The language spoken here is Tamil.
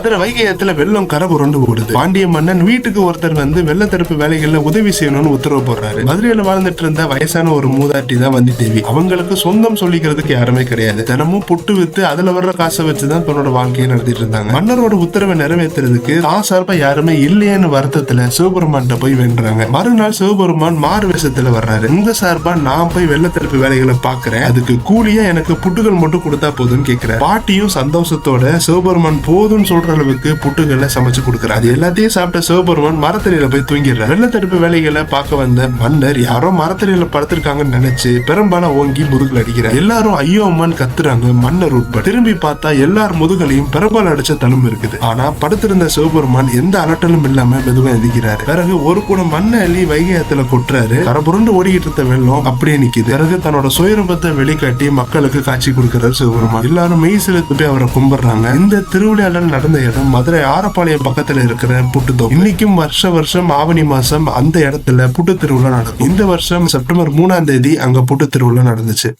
மதுரை வைகை ஆத்துல வெள்ளம் கரை புரண்டு ஓடுது. பாண்டிய மன்னன் வீட்டுக்கு ஒருத்தர் வந்து வெள்ள தடுப்பு வேலைகள்ல உதவி செய்யணும்னு உத்தரவு போடுறாரு. மதுரையில வாழ்ந்துட்டு இருந்த வயசான ஒரு மூதாட்டி தான் வந்தி தேவி. அவங்களுக்கு சொந்தம் சொல்லிக்கிறதுக்கு யாருமே கிடையாது. தினமும் புட்டு வித்து அதுல வர்ற காசை வச்சுதான் தன்னோட வாழ்க்கையை நடத்திட்டு இருந்தாங்க. மன்னரோட உத்தரவை நிறைவேற்றுறதுக்கு தான் சார்பா யாருமே இல்லையேன்னு வருத்தத்துல சிவபெருமான் போய் வேண்டுறாங்க. மறுநாள் சிவபெருமான் மாறு வேஷத்துல வர்றாரு. இந்த சார்பா நான் போய் வெள்ள தடுப்பு வேலைகளை பாக்குறேன், அதுக்கு கூலியா எனக்கு புட்டுகள் மட்டும் கொடுத்தா போதும்னு கேக்குறேன். பாட்டியும் சந்தோஷத்தோட சிவபெருமான் போதும்னு சொல்ற அளவுக்கு புட்டுகளை சமைச்சு கொடுக்குறாரு. அது எல்லாத்தையும் சாப்பிட்ட சிவபெருமான் மரத்தடியில போய் தூங்கிடுறாரு. வெள்ள தடுப்பு வேலைகளை பார்க்க வந்த மன்னர் யாரோ மரத்தடியில படுத்திருக்காங்கன்னு நினைச்சு பெரும்பாலும் ஓங்கி முதுகுல அடிக்கிறார். எல்லாரும் ஐயோ அம்மான்னு கத்துறாங்க, மன்னர் உட்பட. திரும்பி பார்த்தா எல்லார் முதுகலையும் பெரும்பாலும் அடிச்ச தழும்பு இருக்குது. ஆனா படுத்திருந்த சிவபெருமான் எந்த அலட்டலும் இல்லாம மெதுவா எதிக்கிறாரு. பிறகு ஒரு கூட மண்ணை அள்ளி வைகையத்துல கொட்டுறாரு. கரபுரண்டு ஓடிக்கிட்டு இருந்த வெள்ளம் அப்படியே நிக்குது. பிறகு தன்னோட சுயரூபத்தை வெளிக்காட்டி மக்களுக்கு காட்சி கொடுக்கிறார் சிவபெருமான். எல்லாரும் மெய் செலுத்தி போய் அவரை கும்பிடுறாங்க. இந்த திருவிழாவில் நடந்த இடம் மதுரை ஆரப்பாளையம் பக்கத்துல இருக்கிற புட்டுத்தோப்பு. இன்னைக்கும் வருஷம் ஆவணி மாசம் அந்த இடத்துல புட்டு திருவிழா நடக்கும். இந்த வருஷம் செப்டம்பர் 3ஆம் தேதி அங்க புட்டு திருவிழா நடந்துச்சு.